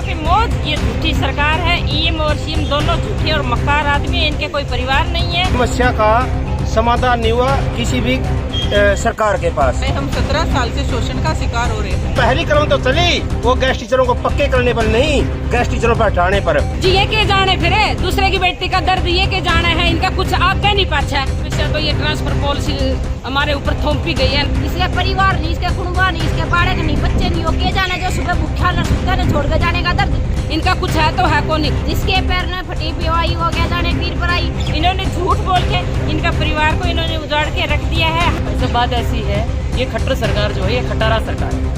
की मौज, ये झूठी सरकार है। ईएम और सीएम दोनों झूठे और मक्कार आदमी है, इनके कोई परिवार नहीं है। समस्या का समाधान नहीं हुआ किसी भी सरकार के पास। हम 17 साल से शोषण का शिकार हो रहे हैं। पहली कदम तो चली वो गैस टीचरों को पक्के करने पर नहीं, गैस टीचरों पर हटाने पर। जी ये के जाने फिरे दूसरे की बेटी का दर्द ये के जाने है, इनका कुछ आगे नहीं पाछा है। तो ये ट्रांसफर पॉलिसी हमारे ऊपर थोपी गई है। इसके परिवार नहीं, इसके कुटुंबा नहीं, इसके बाड़े नहीं, बच्चे नहीं हो के जाने जो सुबह भूखा न सुखा न छोड़ के जाने का दर्द। इनका कुछ है तो है को नहीं। जिसके पैर न फटी पिवाई हो गया जाने पीर पर आई। इन्होंने झूठ बोल के इनका परिवार को इन्होंने उजाड़ के रख दिया है। सब बात ऐसी है, ये खट्टर सरकार जो है ये खटारा सरकार है।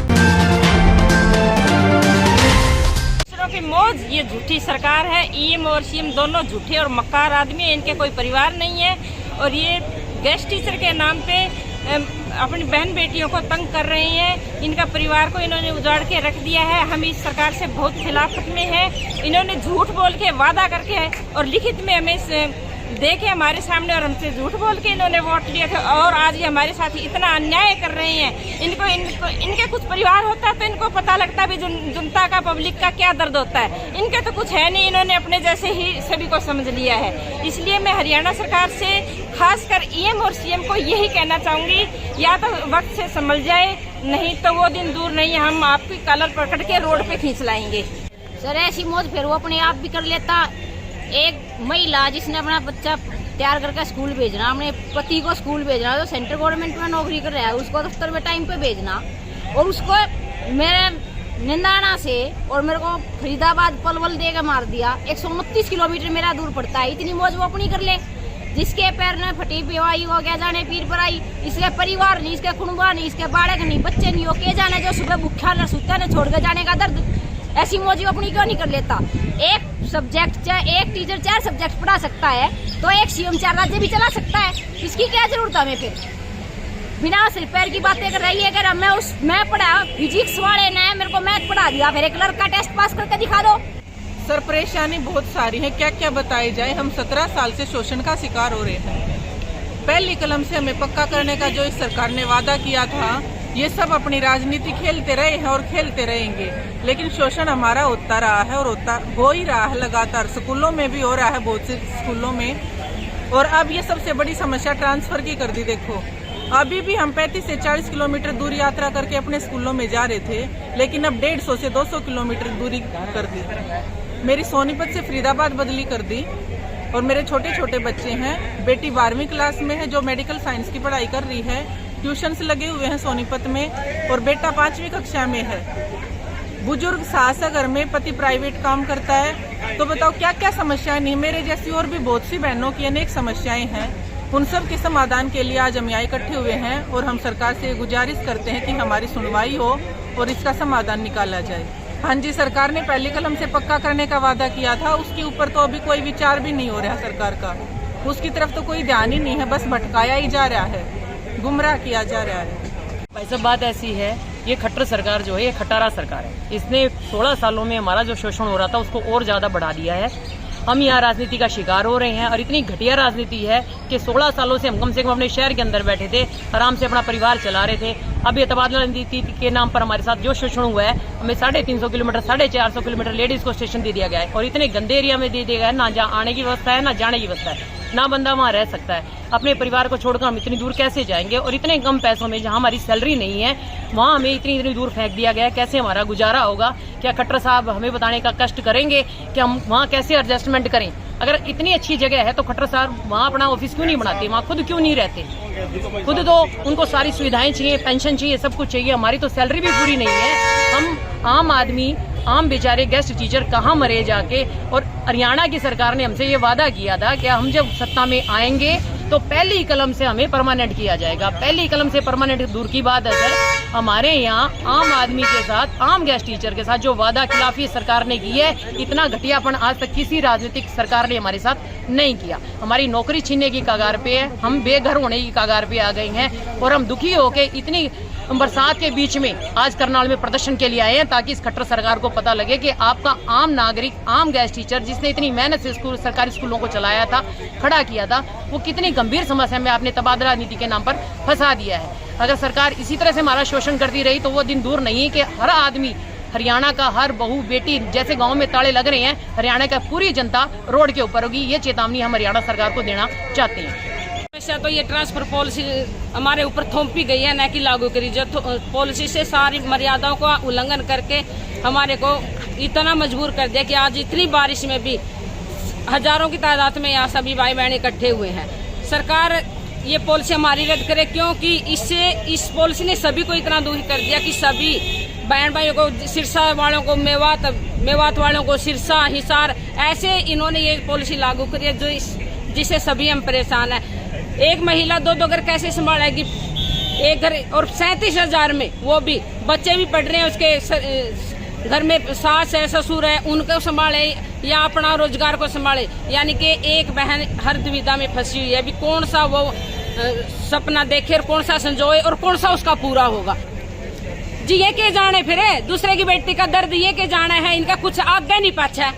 की मौज, ये झूठी सरकार है। ईएम और सीएम दोनों झूठे और मक्कार आदमी है, इनके कोई परिवार नहीं है। और ये गैस टीचर के नाम पे अपनी बहन बेटियों को तंग कर रहे हैं। इनका परिवार को इन्होंने उजाड़ के रख दिया है। हम इस सरकार से बहुत खिलाफत में हैं। इन्होंने झूठ बोल के वादा करके और लिखित में हमें देखे हमारे सामने और हमसे झूठ बोल के इन्होंने वोट लिए थे, और आज ये हमारे साथ इतना अन्याय कर रहे हैं। इनको इनके कुछ परिवार होता तो इनको पता लगता भी जनता का, पब्लिक का क्या दर्द होता है। इनके तो कुछ है नहीं, इन्होंने अपने जैसे ही सभी को समझ लिया है। इसलिए मैं हरियाणा सरकार से खासकर ईएम और सीएम को यही कहना चाहूंगी, या तो वक्त से संभल जाए, नहीं तो वो दिन दूर नहीं है, हम आपकी कॉलर पकड़ के रोड पे खींच लाएंगे। सर ऐसी मौत फिर वो अपने आप भी कर लेता। एक महिला जिसने अपना बच्चा तैयार करके स्कूल भेजना, अपने पति को स्कूल भेजना, जो सेंट्रल गवर्नमेंट में नौकरी कर रहा है उसको दफ्तर में टाइम पे भेजना, और उसको मेरे निंदाना से और मेरे को फरीदाबाद पलवल देकर मार दिया। 129 किलोमीटर मेरा दूर पड़ता है। इतनी मौज वो अपनी कर ले। जिसके पैर ने फटी पिवाई हो गया जाने पीर पर आई। इसके परिवार नहीं, इसके कुटुंबा नहीं, इसके बाड़े नहीं, बच्चे नहीं हो के जाने जो सुबह भूखा न सुखा न छोड़ के जाने का दर्द। ऐसी मौज अपनी क्यों नहीं कर लेता? एक सब्जेक्ट एक टीचर 4 सब्जेक्ट पढ़ा सकता है तो एक सीएम 4 राज्य भी चला सकता है। इसकी क्या जरूरत है हमें? फिर बिना सिर पैर की बातें कर रही है। अगर मैं पढ़ा फिजिक्स वाले ने मेरे को मैथ पढ़ा दिया, फिर एक क्लर्क का टेस्ट पास करके दिखा दो। सर परेशानी बहुत सारी है, क्या क्या बताई जाए। हम 17 साल से शोषण का शिकार हो रहे हैं। पहली कलम से हमें पक्का करने का जो इस सरकार ने वादा किया था, ये सब अपनी राजनीति खेलते रहे हैं और खेलते रहेंगे। लेकिन शोषण हमारा होता रहा है और हो ही रहा है लगातार। स्कूलों में भी हो रहा है, बहुत से स्कूलों में। और अब ये सबसे बड़ी समस्या ट्रांसफर की कर दी। देखो अभी भी हम 35 से 40 किलोमीटर दूर यात्रा करके अपने स्कूलों में जा रहे थे, लेकिन अब 150 से 200 किलोमीटर दूरी कर दी। मेरी सोनीपत से फरीदाबाद बदली कर दी। और मेरे छोटे छोटे बच्चे हैं। बेटी 12वीं क्लास में है जो मेडिकल साइंस की पढ़ाई कर रही है। ट्यूशन्स लगे हुए हैं सोनीपत में, और बेटा 5वीं कक्षा में है। बुजुर्ग सास है घर में, पति प्राइवेट काम करता है। तो बताओ क्या क्या समस्याएं नहीं। मेरे जैसी और भी बहुत सी बहनों की अनेक समस्याएं हैं। उन सब के समाधान के लिए आज हम यहाँ इकट्ठे हुए हैं, और हम सरकार से गुजारिश करते हैं कि हमारी सुनवाई हो और इसका समाधान निकाला जाए। हाँ जी, सरकार ने पहली कलम से पक्का करने का वादा किया था, उसके ऊपर तो अभी कोई विचार भी नहीं हो रहा सरकार का। उसकी तरफ तो कोई ध्यान ही नहीं है, बस भटकाया ही जा रहा है, गुमराह किया जा रहा है। भाई सब बात ऐसी है, ये खट्टर सरकार जो है ये खटारा सरकार है। इसने 16 सालों में हमारा जो शोषण हो रहा था उसको और ज्यादा बढ़ा दिया है। हम यहाँ राजनीति का शिकार हो रहे हैं, और इतनी घटिया राजनीति है कि 16 सालों से हम कम से कम अपने शहर के अंदर बैठे थे, आराम से अपना परिवार चला रहे थे। अब ये तबादला नीति के नाम पर हमारे साथ जो शोषण हुआ है, हमें 350 किलोमीटर 450 किलोमीटर लेडीज को स्टेशन दे दिया गया है, और इतने गंदे एरिया में दे दिया गया है, ना जहाँ आने की व्यवस्था है ना जाने की व्यवस्था है, ना बंदा वहाँ रह सकता है। अपने परिवार को छोड़कर हम इतनी दूर कैसे जाएंगे, और इतने कम पैसों में जहाँ हमारी सैलरी नहीं है वहाँ हमें इतनी दूर फेंक दिया गया है। कैसे हमारा गुजारा होगा? क्या खट्टर साहब हमें बताने का कष्ट करेंगे कि हम वहाँ कैसे एडजस्टमेंट करें? अगर इतनी अच्छी जगह है तो खट्टर साहब वहाँ अपना ऑफिस क्यों नहीं बनाते, वहाँ खुद क्यों नहीं रहते? खुद तो उनको सारी सुविधाएं चाहिए, पेंशन चाहिए, सब कुछ चाहिए। हमारी तो सैलरी भी पूरी नहीं है। हम आम आदमी, आम बेचारे गेस्ट टीचर कहाँ मरे जाके। और हरियाणा की सरकार ने हमसे ये वादा किया था कि हम जब सत्ता में आएंगे तो पहली कलम से हमें परमानेंट किया जाएगा। पहली कलम से परमानेंट दूर की बात है सर, हमारे यहाँ आम आदमी के साथ, आम गेस्ट टीचर के साथ जो वादा खिलाफी सरकार ने की है, इतना घटियापन आज तक किसी राजनीतिक सरकार ने हमारे साथ नहीं किया। हमारी नौकरी छीनने की कगार पे है, हम बेघर होने की कगार पे आ गए हैं, और हम दुखी होके इतनी बरसात के बीच में आज करनाल में प्रदर्शन के लिए आए हैं, ताकि इस खट्टर सरकार को पता लगे कि आपका आम नागरिक, आम गेस्ट टीचर जिसने इतनी मेहनत से सरकारी स्कूलों को चलाया था, खड़ा किया था, वो कितनी गंभीर समस्या में आपने तबादला नीति के नाम पर फंसा दिया है। अगर सरकार इसी तरह से हमारा शोषण करती रही तो वो दिन दूर नहीं है कि हर आदमी हरियाणा का हर बहू बेटी, जैसे गांव में ताले लग रहे हैं, हरियाणा का पूरी जनता रोड के ऊपर होगी। ये चेतावनी हम हरियाणा सरकार को देना चाहते हैं। हमेशा तो ये ट्रांसफर पॉलिसी हमारे ऊपर थोपी गई है, न कि लागू करी, जो पॉलिसी से सारी मर्यादाओं का उल्लंघन करके हमारे को इतना मजबूर कर दिया कि आज इतनी बारिश में भी हजारों की तादाद में यहाँ सभी भाई बहन इकट्ठे हुए हैं। सरकार ये पॉलिसी हमारी रद्द करे, क्योंकि इससे इस पॉलिसी ने सभी को इतना दूर कर दिया कि सभी बहन भाइयों को, सिरसा वालों को मेवात वालों को सिरसा, हिसार, ऐसे इन्होंने ये पॉलिसी लागू करी है जिससे सभी हम परेशान हैं। एक महिला दो घर कैसे संभालेगी? एक घर, और 37,000 में वो भी बच्चे भी पढ़ रहे हैं, उसके घर में सास है, ससुर है, उनको संभाले या अपना रोजगार को संभाले। यानी कि एक बहन हर दुविधा में फंसी हुई है। अभी कौन सा वो सपना देखे और कौन सा संजोए और कौन सा उसका पूरा होगा जी, ये के जाने फिर दूसरे की बेटी का दर्द, ये के जाना है। इनका कुछ आगे नहीं पाछा है,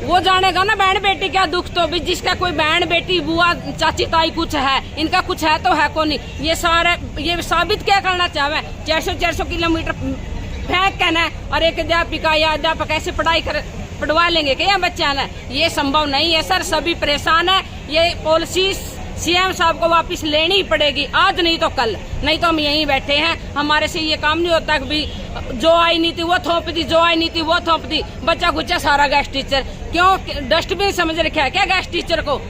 वो जानेगा ना बहन बेटी क्या दुख। तो भी जिसका कोई बहन बेटी बुआ चाची ताई कुछ है, इनका कुछ है तो है को नहीं। ये सारे ये साबित क्या करना चाहे? 400 किलोमीटर फेंक के ना, और एक अध्यापिका या अध्यापक ऐसे पढ़वा लेंगे क्या बच्चा ना? ये संभव नहीं है सर, सभी परेशान है। ये पॉलिसी सीएम साहब को वापस लेनी ही पड़ेगी, आज नहीं तो कल, नहीं तो हम यहीं बैठे हैं। हमारे से ये काम नहीं होता कि जो आई नीति वो थोप दी, जो आई नीति वो थोप दी। बच्चा कुच्चा सारा गैस टीचर, क्यों डस्टबिन समझ रखा है क्या गैस टीचर को?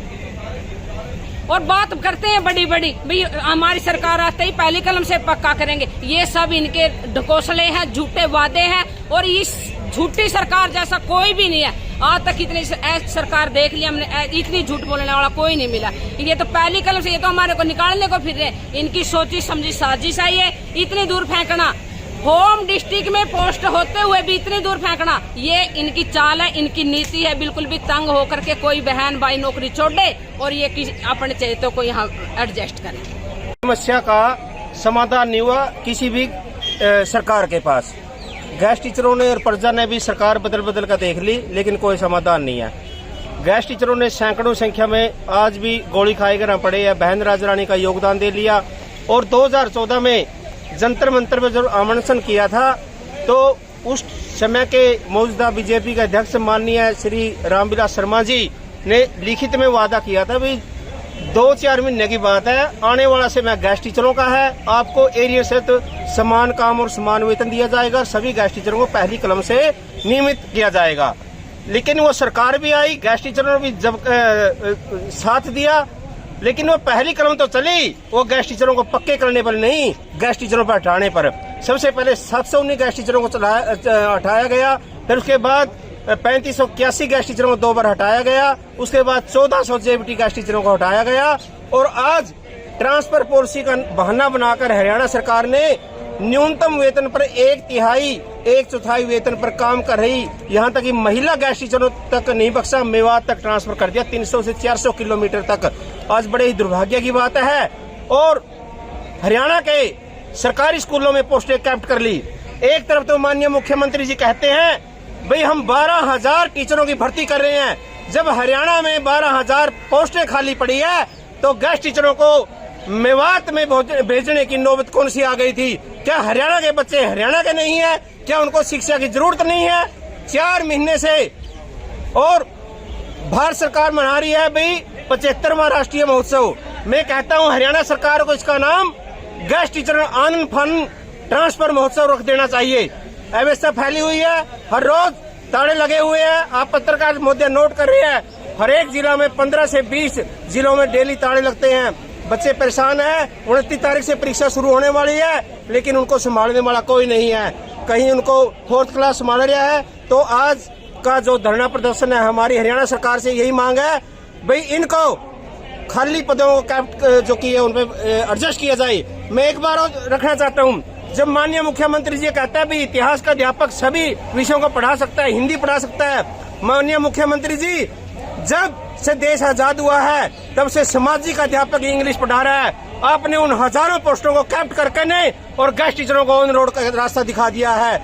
और बात करते हैं बड़ी बड़ी, भाई हमारी सरकार आते ही पहली कलम से पक्का करेंगे। ये सब इनके ढकोसले हैं, झूठे वादे हैं, और इस झूठी सरकार जैसा कोई भी नहीं है। आज तक इतनी सरकार देख ली हमने, इतनी झूठ बोलने वाला कोई नहीं मिला। ये तो पहली कलम से, ये तो हमारे को निकालने को फिर रहे। इनकी सोची समझी साजिश है ये, इतनी दूर फेंकना, होम डिस्ट्रिक्ट में पोस्ट होते हुए भी इतनी दूर फेंकना, ये इनकी चाल है, इनकी नीति है। बिल्कुल भी तंग होकर के कोई बहन भाई नौकरी छोड़े और ये अपने चहेतों को यहाँ एडजस्ट करे। समस्या का समाधान नहीं हुआ किसी भी सरकार के पास। गैस टीचरों ने और प्रजा ने भी सरकार बदल कर देख ली, लेकिन कोई समाधान नहीं है। गैस टीचरों ने सैकड़ों संख्या में आज भी गोली खाए घर पड़े हैं। बहन राजरानी का योगदान दे लिया, और 2014 में जंतर मंतर में जब आमंत्रण किया था, तो उस समय के मौजूदा बीजेपी के अध्यक्ष माननीय श्री रामविलास शर्मा जी ने लिखित में वादा किया था, भाई 2-4 महीने की बात है, आने वाला समय गैस टीचरों का है, आपको एरिया से तो समान काम और समान वेतन दिया जाएगा, सभी गैस टीचरों को पहली कलम से नियमित किया जाएगा। लेकिन वो सरकार भी आई, गैस टीचरों ने भी जब साथ दिया, लेकिन वो पहली कलम तो चली, वो गैस टीचरों को पक्के करने पर नहीं, गैस टीचरों पर हटाने पर। सबसे पहले 719 गैस टीचरों को हटाया गया, फिर उसके बाद 3581 गैस टीचरों को 2 बार हटाया गया, उसके बाद 1400 जेबीटी गैस टीचरों को हटाया गया, और आज ट्रांसफर पॉलिसी का बहाना बनाकर हरियाणा सरकार ने न्यूनतम वेतन पर 1/4 वेतन पर काम कर रही, यहाँ तक कि महिला गैस टीचरों तक नहीं बख्शा, मेवात तक ट्रांसफर कर दिया 300 से 400 किलोमीटर तक। आज बड़े ही दुर्भाग्य की बात है। और हरियाणा के सरकारी स्कूलों में पोस्टें कैप्ट कर ली। एक तरफ तो माननीय मुख्यमंत्री जी कहते हैं भाई हम 12,000 टीचरों की भर्ती कर रहे हैं, जब हरियाणा में 12,000 पोस्टें खाली पड़ी है तो गैस टीचरों को मेवात में भेजने की नौबत कौन सी आ गई थी? क्या हरियाणा के बच्चे हरियाणा के नहीं है? क्या उनको शिक्षा की जरूरत नहीं है? 4 महीने से और भारत सरकार मना रही है भाई 75वां राष्ट्रीय महोत्सव। मैं कहता हूं हरियाणा सरकार को इसका नाम गैस टीचर आनंद फन ट्रांसफर महोत्सव रख देना चाहिए। अव्यवस्था फैली हुई है, हर रोज ताले लगे हुए हैं। आप पत्रकार मुद्दे नोट कर रहे हैं, हर एक जिला में 15 से 20 जिलों में डेली ताले लगते हैं। बच्चे परेशान हैं। 29 तारीख से परीक्षा शुरू होने वाली है, लेकिन उनको संभालने वाला कोई नहीं है। कहीं उनको 4th क्लास संभाल रहा है। तो आज का जो धरना प्रदर्शन है, हमारी हरियाणा सरकार से यही मांग है भाई इनको खाली पदों को जो की है उन पर एडजस्ट किया जाए। मैं एक बार रखना चाहता हूँ, जब माननीय मुख्यमंत्री जी कहता है भी इतिहास का अध्यापक सभी विषयों को पढ़ा सकता है, हिंदी पढ़ा सकता है। माननीय मुख्यमंत्री जी, जब से देश आजाद हुआ है तब से सामाजिक अध्यापक इंग्लिश पढ़ा रहा है। आपने उन हजारों पोस्टों को कैप्ट करके ने और गैस टीचरों को ऑन रोड का रास्ता दिखा दिया है।